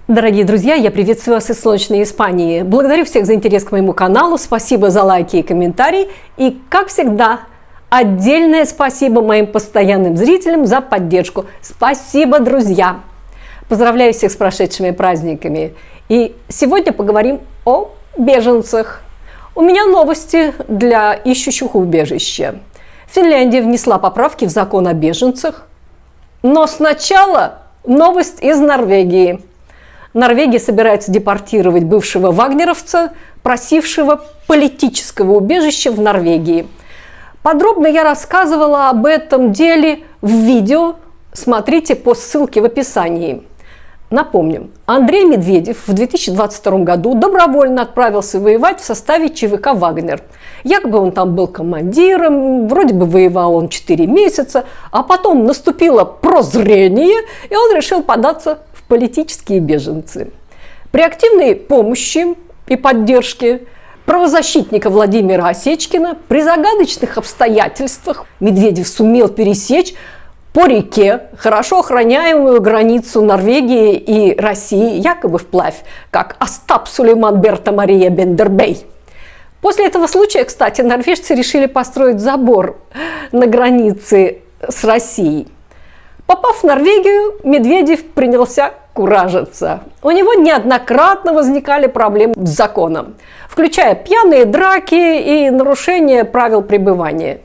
Дорогие друзья, я приветствую вас из солнечной Испании. Благодарю всех за интерес к моему каналу. Спасибо за лайки и комментарии. И, как всегда, отдельное спасибо моим постоянным зрителям за поддержку. Спасибо, друзья! Поздравляю всех с прошедшими праздниками. И сегодня поговорим о беженцах. У меня новости для ищущих убежище. Финляндия внесла поправки в закон о беженцах. Но сначала новость из Норвегии. Норвегия собирается депортировать бывшего вагнеровца, просившего политического убежища в Норвегии. Подробно я рассказывала об этом деле в видео. Смотрите по ссылке в описании. Напомним, Андрей Медведев в 2022 году добровольно отправился воевать в составе ЧВК «Вагнер». Якобы он там был командиром, вроде бы воевал он 4 месяца, а потом наступило прозрение, и он решил податься в политические беженцы. При активной помощи и поддержке правозащитника Владимира Осечкина при загадочных обстоятельствах Медведев сумел пересечь по реке хорошо охраняемую границу Норвегии и России, якобы вплавь, как Остап Сулейман Берта Мария Бендербей. После этого случая, кстати, норвежцы решили построить забор на границе с Россией. Попав в Норвегию, Медведев принялся куражиться. У него неоднократно возникали проблемы с законом, включая пьяные драки и нарушение правил пребывания.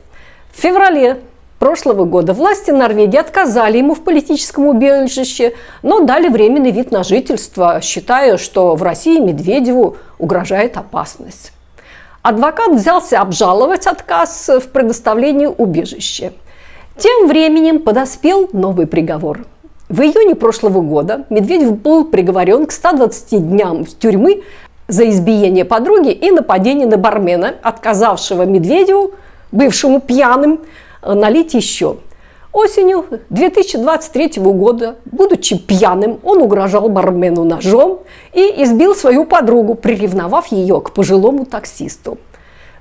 В феврале прошлого года власти Норвегии отказали ему в политическом убежище, но дали временный вид на жительство, считая, что в России Медведеву угрожает опасность. Адвокат взялся обжаловать отказ в предоставлении убежища. Тем временем подоспел новый приговор. В июне прошлого года Медведев был приговорен к 120 дням тюрьмы за избиение подруги и нападение на бармена, отказавшего Медведеву, бывшему пьяным, налить еще. Осенью 2023 года, будучи пьяным, он угрожал бармену ножом и избил свою подругу, приревновав ее к пожилому таксисту.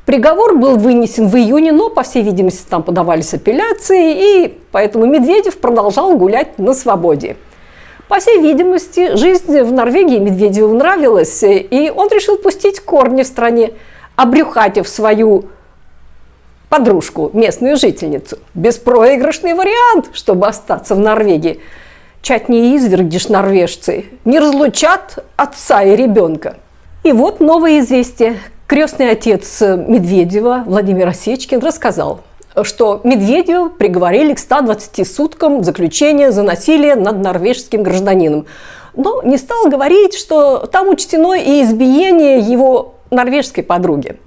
Приговор был вынесен в июне, но, по всей видимости, там подавались апелляции, и поэтому Медведев продолжал гулять на свободе. По всей видимости, жизнь в Норвегии Медведеву нравилась, и он решил пустить корни в стране, обрюхатив свою подружку, местную жительницу. Беспроигрышный вариант, чтобы остаться в Норвегии. Чать не извергишь, норвежцы, не разлучат отца и ребенка. И вот новое известие. Крестный отец Медведева, Владимир Осечкин, рассказал, что Медведева приговорили к 120 суткам заключения за насилие над норвежским гражданином. Но не стал говорить, что там учтено и избиение его норвежской подруги.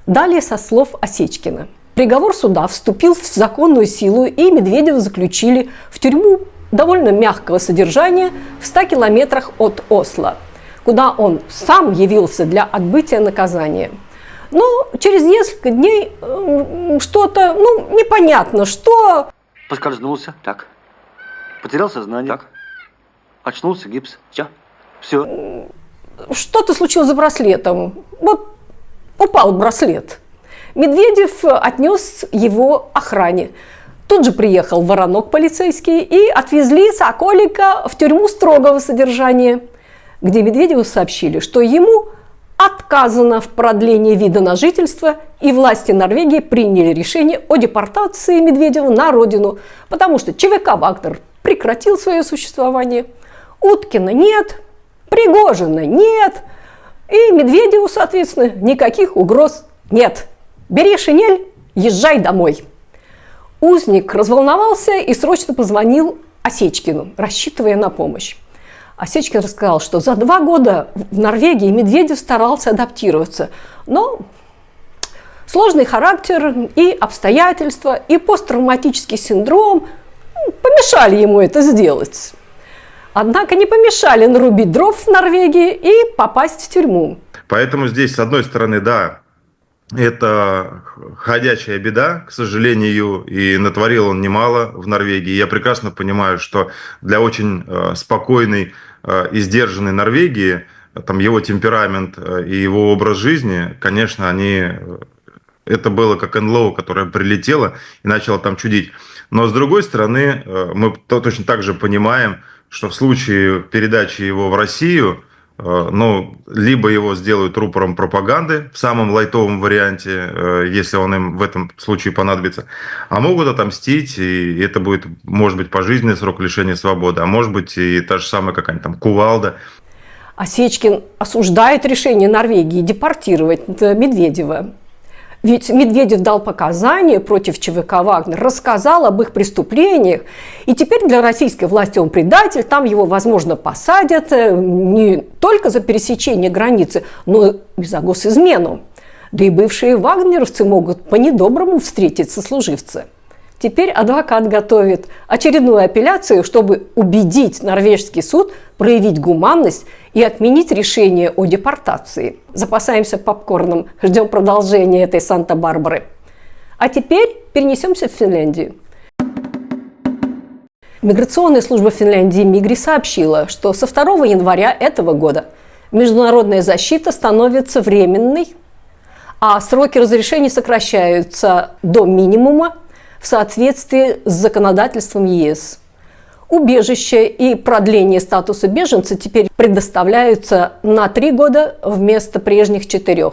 Далее со слов Осечкина. Приговор суда вступил в законную силу, и Медведева заключили в тюрьму довольно мягкого содержания в 100 километрах от Осло, куда он сам явился для отбытия наказания. Но через несколько дней что-то, непонятно что. Поскользнулся, так. Потерял сознание, так. Очнулся, гипс, все. Что-то случилось с браслетом. Вот упал браслет. Медведев отнес его охране. Тут же приехал воронок полицейский и отвезли Соколика в тюрьму строгого содержания, где Медведеву сообщили, что ему отказано в продлении вида на жительство, и власти Норвегии приняли решение о депортации Медведева на родину, потому что ЧВК «Вагнер» прекратил свое существование, Уткина нет, Пригожина нет, и Медведеву, соответственно, никаких угроз нет. Бери шинель, езжай домой. Узник разволновался и срочно позвонил Осечкину, рассчитывая на помощь. Осечкин рассказал, что за 2 года в Норвегии Медведев старался адаптироваться, но сложный характер и обстоятельства, и посттравматический синдром помешали ему это сделать. Однако не помешали нарубить дров в Норвегии и попасть в тюрьму. Поэтому здесь, с одной стороны, да, это ходячая беда, к сожалению, и натворил он немало в Норвегии. Я прекрасно понимаю, что для очень спокойной и сдержанной Норвегии, там, его темперамент и его образ жизни, конечно, это было как НЛО, которое прилетело и начало там чудить. Но с другой стороны, мы точно так же понимаем, что в случае передачи его в Россию, ну, либо его сделают рупором пропаганды в самом лайтовом варианте, если он им в этом случае понадобится, а могут отомстить, и это будет, может быть, пожизненный срок лишения свободы, а может быть, и та же самая какая-нибудь там кувалда. Осечкин осуждает решение Норвегии депортировать Медведева. Ведь Медведев дал показания против ЧВК «Вагнер», рассказал об их преступлениях, и теперь для российской власти он предатель, там его, возможно, посадят не только за пересечение границы, но и за госизмену. Да и бывшие вагнеровцы могут по-недоброму встретить сослуживца. Теперь адвокат готовит очередную апелляцию, чтобы убедить норвежский суд проявить гуманность и отменить решение о депортации. Запасаемся попкорном, ждем продолжения этой Санта-Барбары. А теперь перенесемся в Финляндию. Миграционная служба Финляндии Мигри сообщила, что со 2 января этого года международная защита становится временной, а сроки разрешений сокращаются до минимума в соответствии с законодательством ЕС. Убежище и продление статуса беженца теперь предоставляются на 3 года вместо прежних 4.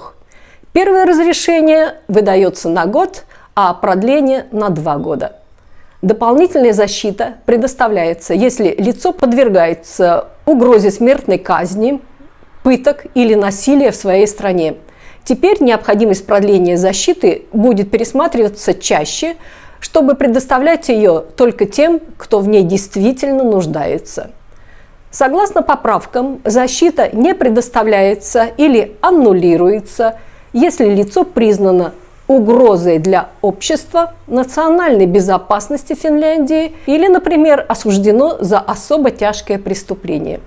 Первое разрешение выдается на год, а продление на 2 года. Дополнительная защита предоставляется, если лицо подвергается угрозе смертной казни, пыток или насилия в своей стране. Теперь необходимость продления защиты будет пересматриваться чаще, чтобы предоставлять ее только тем, кто в ней действительно нуждается. Согласно поправкам, защита не предоставляется или аннулируется, если лицо признано угрозой для общества, национальной безопасности Финляндии или, например, осуждено за особо тяжкое преступление.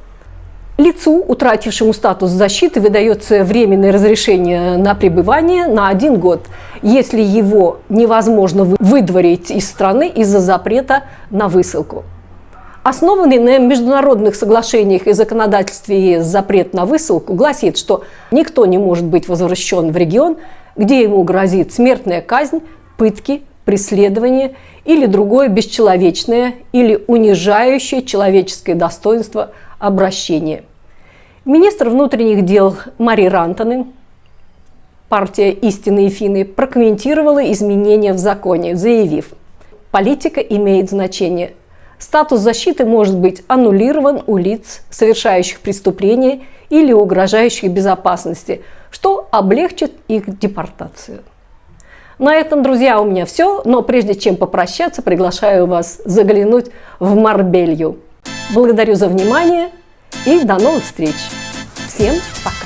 Лицу, утратившему статус защиты, выдается временное разрешение на пребывание на 1 год, если его невозможно выдворить из страны из-за запрета на высылку. Основанный на международных соглашениях и законодательстве ЕС запрет на высылку гласит, что никто не может быть возвращен в регион, где ему грозит смертная казнь, пытки, преследование или другое бесчеловечное или унижающее человеческое достоинство обращение. Министр внутренних дел Мари Рантанен, партия «Истинные финны», прокомментировала изменения в законе, заявив: «Политика имеет значение. Статус защиты может быть аннулирован у лиц, совершающих преступления или угрожающих безопасности, что облегчит их депортацию». На этом, друзья, у меня все, но прежде чем попрощаться, приглашаю вас заглянуть в Марбелью. Благодарю за внимание и до новых встреч. Всем пока!